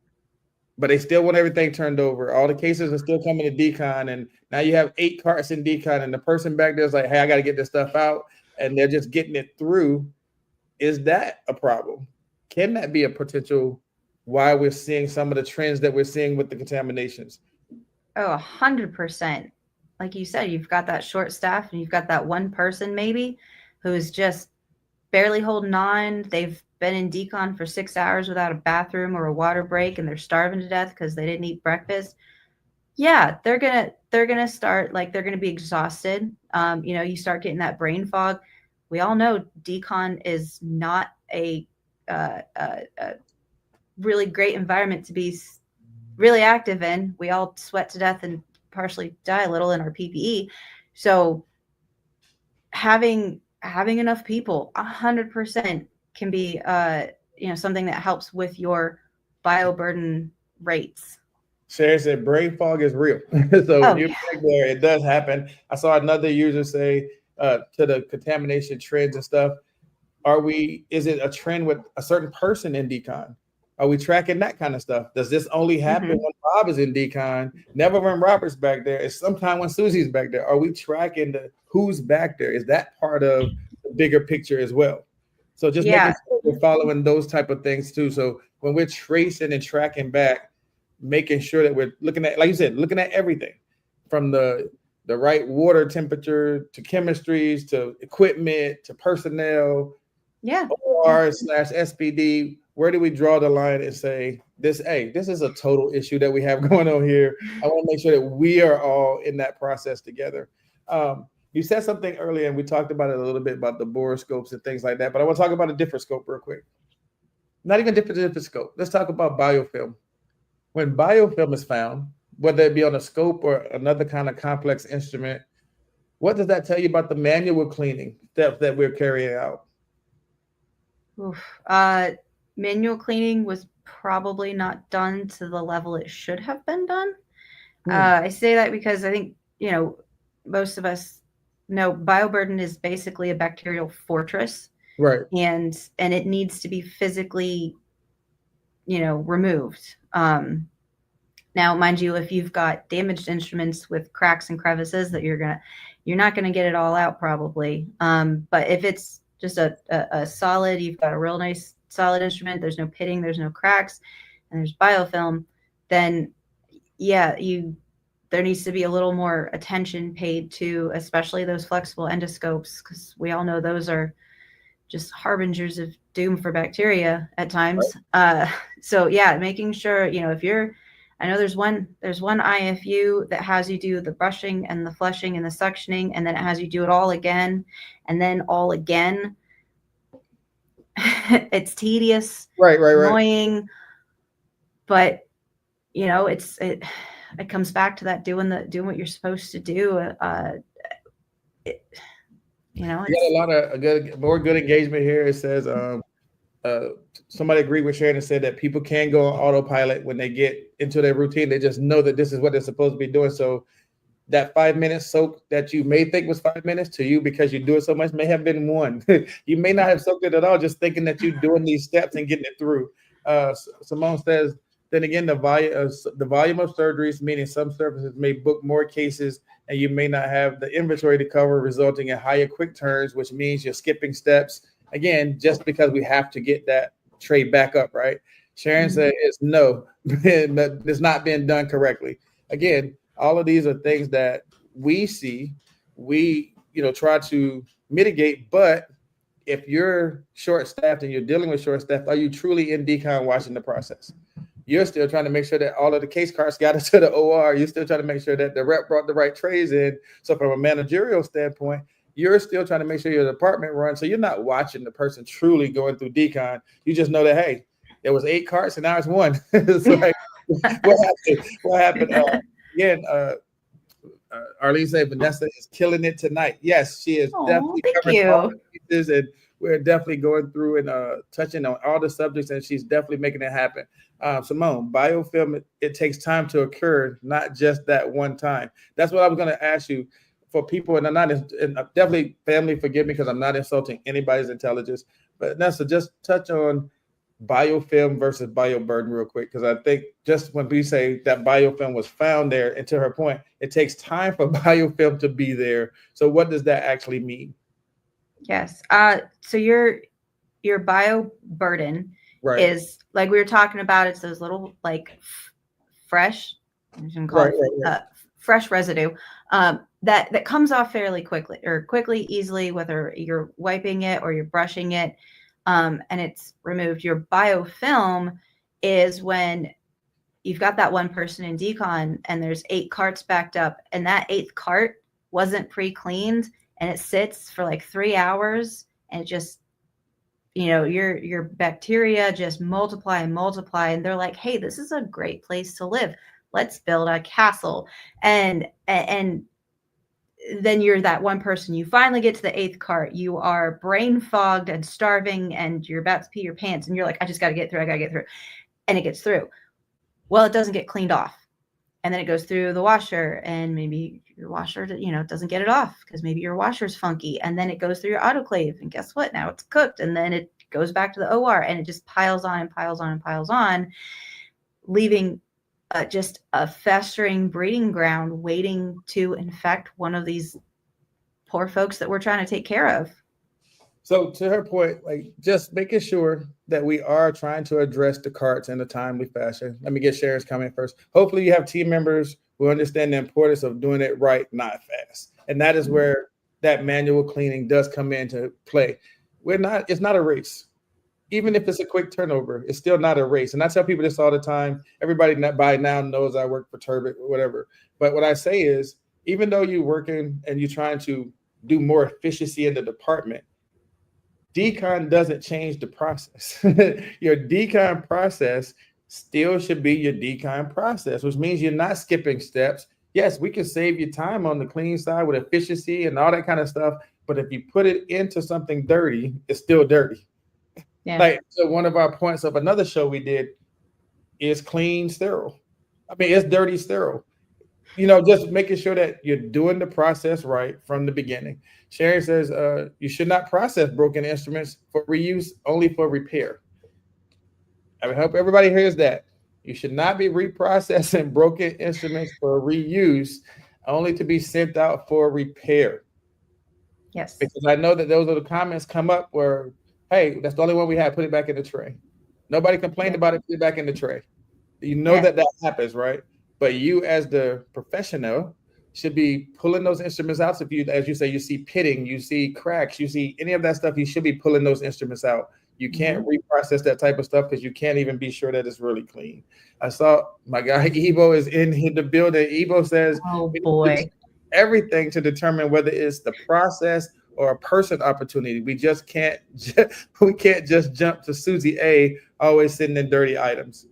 but they still want everything turned over, all the cases are still coming to decon, and now you have 8 carts in decon, and the person back there is like, hey, I got to get this stuff out, and they're just getting it through. Is that a problem? Can that be a potential why we're seeing some of the trends that we're seeing with the contaminations? Oh, 100%. like you said, you've got that short staff and you've got that one person maybe who's just barely holding on. They've been in decon for 6 hours without a bathroom or a water break, and they're starving to death because they didn't eat breakfast. Yeah, they're gonna start, like, they're gonna be exhausted. You start getting that brain fog. We all know decon is not a really great environment to be really active in. We all sweat to death and partially die a little in our PPE. So having enough people 100% can be something that helps with your bioburden rates. Sharon said brain fog is real. So when you're back there, it does happen. I saw another user say to the contamination trends and stuff, is it a trend with a certain person in decon? Are we tracking that kind of stuff? Does this only happen when Bob is in decon? Never when Robert's back there. It's sometime when Susie's back there. Are we tracking who's back there? Is that part of the bigger picture as well? So just making sure we're following those type of things too. So when we're tracing and tracking back, making sure that we're looking at, like you said, looking at everything from the right water temperature to chemistries to equipment to personnel, OR/SPD. Where do we draw the line and say this is a total issue that we have going on here? I want to make sure that we are all in that process together. You said something earlier, and we talked about it a little bit about the borescopes and things like that, but I want to talk about a different scope real quick. Not even different scope. Let's talk about biofilm. When biofilm is found, whether it be on a scope or another kind of complex instrument, what does that tell you about the manual cleaning steps that we're carrying out? Manual cleaning was probably not done to the level it should have been done. I say that because I think, most of us know bioburden is basically a bacterial fortress. Right. And it needs to be physically, removed. Now, mind you, if you've got damaged instruments with cracks and crevices that you're not going to get it all out probably. But if it's just a solid, you've got a real nice solid instrument, there's no pitting, there's no cracks, and there's biofilm, then there needs to be a little more attention paid to, especially those flexible endoscopes, because we all know those are just harbingers of doom for bacteria at times. Right. So making sure, I know there's one IFU that has you do the brushing and the flushing and the suctioning, and then it has you do it all again, and then all again. It's tedious, right, annoying, but it comes back to that doing what you're supposed to do. You got a lot of good engagement here. It says somebody agreed with Sharon and said that people can go on autopilot when they get into their routine. They just know that this is what they're supposed to be doing. So that 5 minute soak that you may think was 5 minutes to you because you do it so much may have been one. You may not have soaked it at all, just thinking that you're doing these steps and getting it through. Simone says, then again, the volume of surgeries, meaning some services may book more cases and you may not have the inventory to cover, resulting in higher quick turns, which means you're skipping steps. Again, just because we have to get that tray back up, right? Sharon said it's it's not being done correctly. Again, all of these are things that we see, we try to mitigate. But if you're short-staffed and you're dealing with short-staffed, are you truly in decon watching the process? You're still trying to make sure that all of the case cards got into the OR. You're still trying to make sure that the rep brought the right trays in. So from a managerial standpoint, you're still trying to make sure your department runs. So you're not watching the person truly going through decon. You just know that, hey, there was 8 carts and now it's 1. It's like, what happened? Again, Arlene said Vanessa is killing it tonight. Yes, she is. Definitely covering all the pieces, and we're definitely going through and touching on all the subjects, and she's definitely making it happen. Simone, biofilm, it takes time to occur, not just that one time. That's what I was going to ask you for people, and definitely family, forgive me because I'm not insulting anybody's intelligence, but Vanessa, just touch on biofilm versus bioburden real quick, because I think just when we say that biofilm was found there, and to her point, it takes time for biofilm to be there. So what does that actually mean? Yes. So your bioburden is, like we were talking about, it's those little like fresh, fresh residue that comes off fairly quickly, easily, whether you're wiping it or you're brushing it, and it's removed. Your biofilm is when you've got that one person in decon and there's 8 carts backed up, and that 8th cart wasn't pre-cleaned, and it sits for like 3 hours, and it just, your bacteria just multiply and multiply, and they're like, hey, this is a great place to live. Let's build a castle. And then you're that one person, you finally get to the 8th cart, you are brain fogged and starving, and you're about to pee your pants, and you're like, I just got to get through. And it gets through. Well, it doesn't get cleaned off. And then it goes through the washer, and maybe your washer, doesn't get it off because maybe your washer's funky. And then it goes through your autoclave, and guess what? Now it's cooked, and then it goes back to the OR, and it just piles on and piles on and piles on, leaving just a festering breeding ground waiting to infect one of these poor folks that we're trying to take care of. So to her point, like just making sure that we are trying to address the carts in a timely fashion. Let me get Sharon's comment first. Hopefully you have team members who understand the importance of doing it right, not fast. And that is where that manual cleaning does come into play. It's not a race. Even if it's a quick turnover, it's still not a race. And I tell people this all the time. Everybody by now knows I work for Turbot or whatever. But what I say is, even though you're working and you're trying to do more efficiency in the department, decon doesn't change the process. Your decon process still should be your decon process, which means you're not skipping steps. Yes, we can save you time on the clean side with efficiency and all that kind of stuff. But if you put it into something dirty, it's still dirty. Yeah. Like, so one of our points of another show we did is clean, sterile. I mean, it's dirty, sterile. Just making sure that you're doing the process right from the beginning. Sharon says you should not process broken instruments for reuse, only for repair. I hope everybody hears that. You should not be reprocessing broken instruments for reuse, only to be sent out for repair. Yes. Because I know that those are the comments come up where, hey, that's the only one we had, put it back in the tray. Nobody complained about it, put it back in the tray. That happens, right? But you as the professional should be pulling those instruments out. So if you, as you say, you see pitting, you see cracks, you see any of that stuff, you should be pulling those instruments out. You can't reprocess that type of stuff because you can't even be sure that it's really clean. I saw my guy Ebo is in the building. Ebo says, oh boy, everything to determine whether it's the process or a person opportunity. We just can't just jump to Susie A, always sitting in dirty items.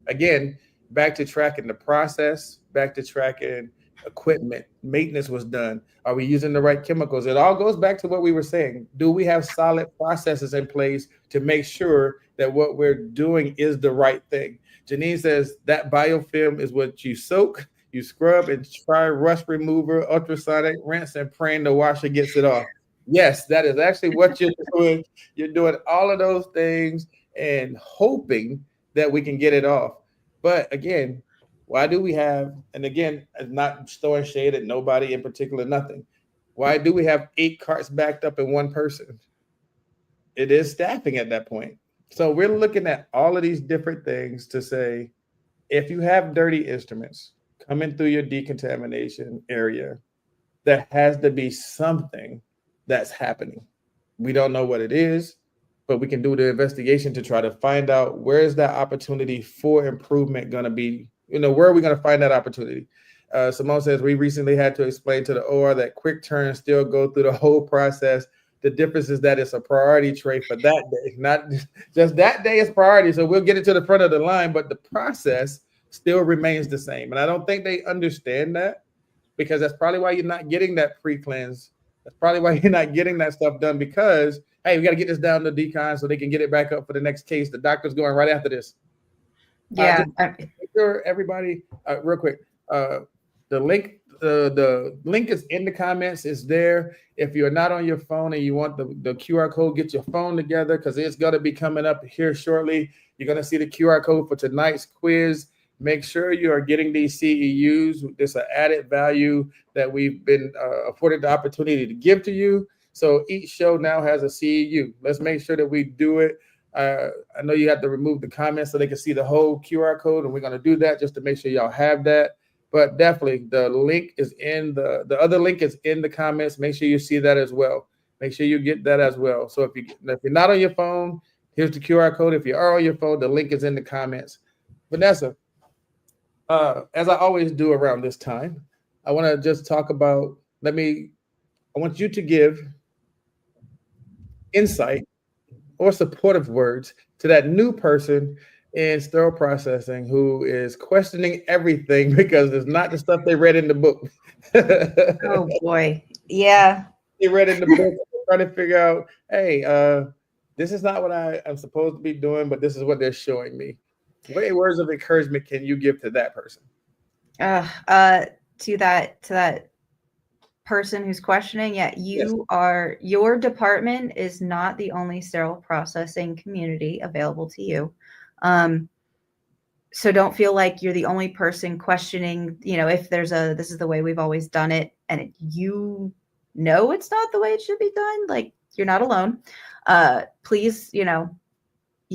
Again, back to tracking the process, back to tracking equipment, maintenance was done. Are we using the right chemicals? It all goes back to what we were saying. Do we have solid processes in place to make sure that what we're doing is the right thing? Janine says that biofilm is what you soak, you scrub, and try rust remover, ultrasonic, rinse, and praying the washer gets it off. Yes, that is actually what you're doing. You're doing all of those things and hoping that we can get it off. But again, why do we have, and again, not throwing shade at nobody in particular, nothing. Why do we have 8 carts backed up in one person? It is staffing at that point. So we're looking at all of these different things to say, if you have dirty instruments coming through your decontamination area, there has to be something that's happening. We don't know what it is, but we can do the investigation to try to find out where is that opportunity for improvement going to be. Where are we going to find that opportunity? Simone says, we recently had to explain to the OR that quick turns still go through the whole process. The difference is that it's a priority tray for that day, not just that day is priority. So we'll get it to the front of the line, but the process still remains the same. And I don't think they understand that, because that's probably why you're not getting that pre-cleanse. That's probably why you're not getting that stuff done, because, hey, we got to get this down to decon so they can get it back up for the next case. The doctor's going right after this. Yeah. Make sure everybody, real quick, the link is in the comments. It's there. If you're not on your phone and you want the QR code, get your phone together, because it's going to be coming up here shortly. You're going to see the QR code for tonight's quiz. Make sure you are getting these CEUs. It's an added value that we've been afforded the opportunity to give to you. So each show now has a CEU. Let's make sure that we do it. I know you have to remove the comments so they can see the whole QR code, and we're going to do that just to make sure y'all have that. But definitely the link is in the other link is in the comments. Make sure you see that as well. Make sure you get that as well. So if you're not on your phone, here's the QR code. If you are on your phone, the link is in the comments. Vanessa, as I always do around this time, I want to just talk about, I want you to give insight or supportive words to that new person in sterile processing who is questioning everything because it's not the stuff they read in the book. Oh boy. Yeah. They read in the book, trying to figure out, hey, this is not what I'm supposed to be doing, but this is what they're showing me. What words of encouragement can you give to that person? To that person who's questioning, your department is not the only sterile processing community available to you. So don't feel like you're the only person questioning, if this is the way we've always done it, and it's not the way it should be done. Like, you're not alone. Please, you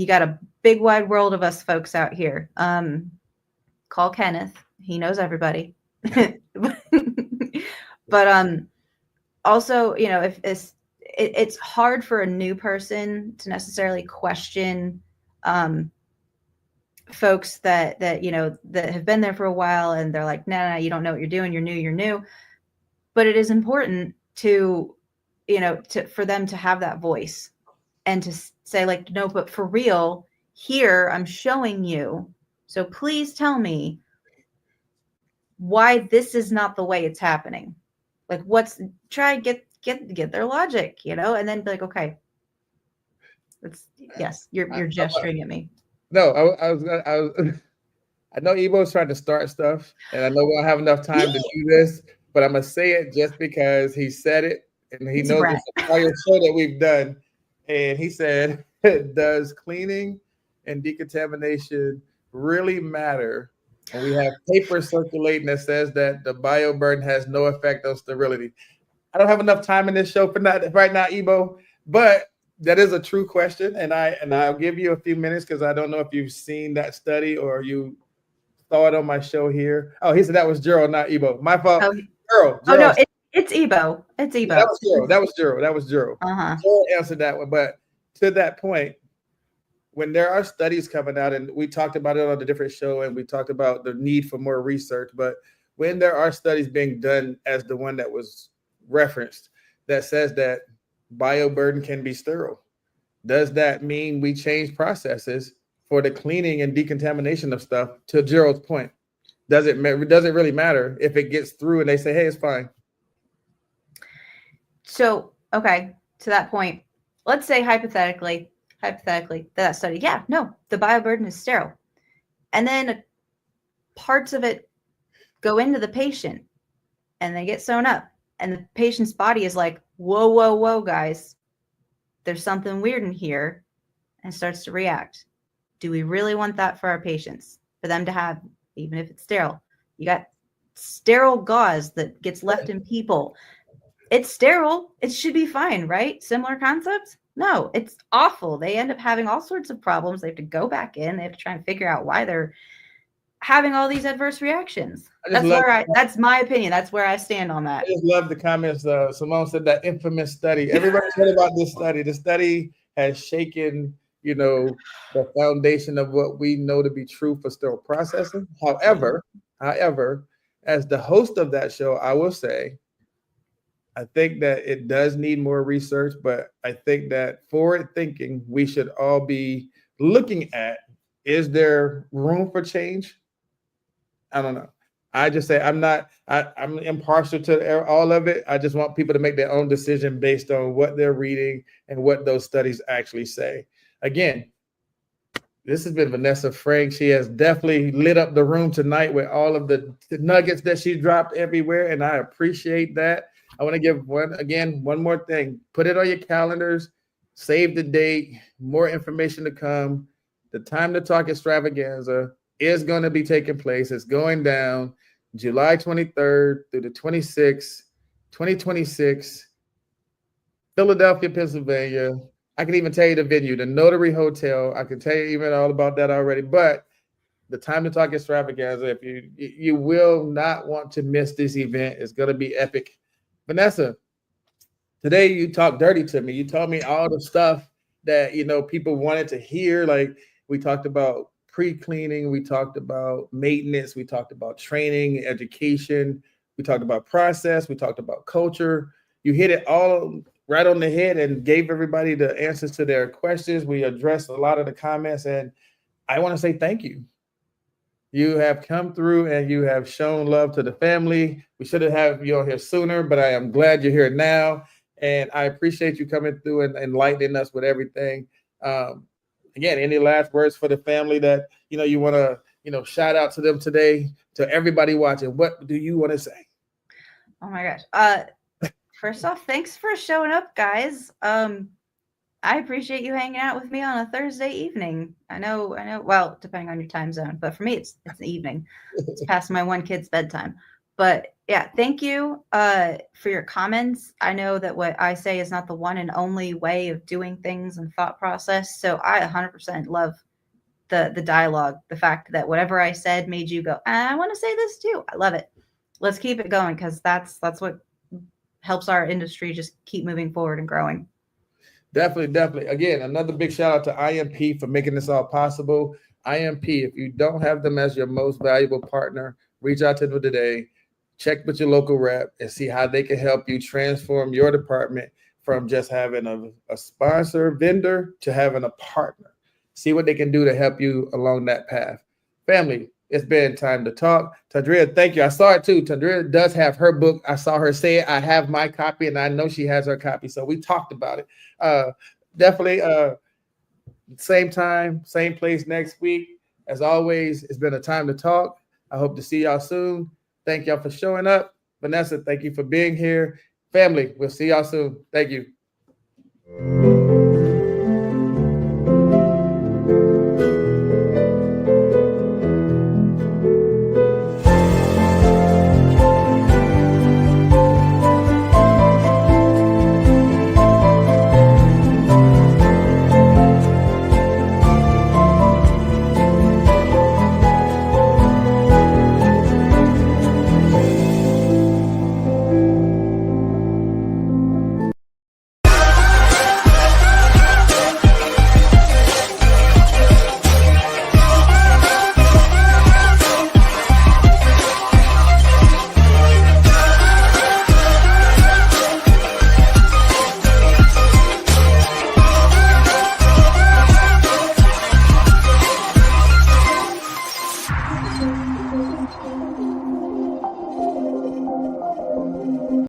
got a big wide world of us folks out here. Call Kenneth. He knows everybody. But also, if it's hard for a new person to necessarily question folks that have been there for a while, and they're like, no, you don't know what you're doing. You're new. But it is important to for them to have that voice and to say, like, no, but for real, here I'm showing you. So please tell me why this is not the way it's happening. Like, try get their logic, and then be like, okay, you're gesturing at me. No, I know Ebo's trying to start stuff, and I know we don't have enough time to do this, but I'm gonna say it just because he said it, and he knows it's a prior show that we've done, and he said, "Does cleaning and decontamination really matter?" And we have paper circulating that says that the bioburden has no effect on sterility. I don't have enough time in this show for that right now, Ebo, but that is a true question, and I'll give you a few minutes because I don't know if you've seen that study or you saw it on my show here. Oh, he said that was Gerald, not Ebo. My fault. Gerald. Oh no, it's Ebo. It's Ebo. That was Gerald. Uh-huh. Gerald answered that one, but to that point, when there are studies coming out, and we talked about it on a different show, and we talked about the need for more research, but when there are studies being done as the one that was referenced that says that bioburden can be sterile, does that mean we change processes for the cleaning and decontamination of stuff? To Gerald's point, does it really matter if it gets through and they say, hey, it's fine? So, okay, to that point, let's say hypothetically that study, the bioburden is sterile, and then parts of it go into the patient and they get sewn up, and the patient's body is like, whoa, guys, there's something weird in here, and starts to react. Do we really want that for our patients? For them to have, even if it's sterile? You got sterile gauze that gets left in people. It's sterile. It should be fine, right? Similar concepts? No, it's awful. They end up having all sorts of problems. They have to go back in. They have to try and figure out why they're having all these adverse reactions. That's my opinion. That's where I stand on that. I just love the comments. Simone said that infamous study. Everybody's heard about this study. The study has shaken, the foundation of what we know to be true for sterile processing. However, as the host of that show, I will say, I think that it does need more research, but I think that forward thinking, we should all be looking at, is there room for change? I don't know. I just say I'm impartial to all of it. I just want people to make their own decision based on what they're reading and what those studies actually say. Again, this has been Vanessa Frank. She has definitely lit up the room tonight with all of the nuggets that she dropped everywhere, and I appreciate that. I want to give one more thing. Put it on your calendars. Save the date. More information to come. The Time to Talk extravaganza is going to be taking place. It's going down July 23rd through the 26th, 2026, Philadelphia, Pennsylvania. I can even tell you the venue, the Notary Hotel. I can tell you even all about that already. But the Time to Talk extravaganza. If you will not want to miss this event, it's going to be epic. Vanessa, today you talked dirty to me. You told me all the stuff that people wanted to hear. Like, we talked about pre-cleaning, we talked about maintenance, we talked about training, education, we talked about process, we talked about culture. You hit it all right on the head and gave everybody the answers to their questions. We addressed a lot of the comments, and I want to say thank you. You have come through and you have shown love to the family. We should have had you on here sooner, but I am glad you're here now. And I appreciate you coming through and enlightening us with everything. Again, any last words for the family that you want to shout out to them today, to everybody watching? What do you want to say? Oh my gosh. First off, thanks for showing up, guys. I appreciate you hanging out with me on a Thursday evening. I know. Well, depending on your time zone, but for me, it's the evening. It's past my one kid's bedtime. But yeah, thank you for your comments. I know that what I say is not the one and only way of doing things and thought process. So I 100% love the dialogue. The fact that whatever I said made you go, I want to say this too. I love it. Let's keep it going, because that's what helps our industry just keep moving forward and growing. Definitely. Again, another big shout out to IMP for making this all possible. IMP, if you don't have them as your most valuable partner, reach out to them today. Check with your local rep and see how they can help you transform your department from just having a sponsor vendor to having a partner. See what they can do to help you along that path. Family, it's been time to talk. Tandrea, thank you. I saw it too. Tandrea does have her book. I saw her say it. I have my copy, and I know she has her copy. So we talked about it. Definitely same time, same place next week. As always, it's been a time to talk. I hope to see y'all soon. Thank y'all for showing up. Vanessa, thank you for being here. Family, we'll see y'all soon. Thank you.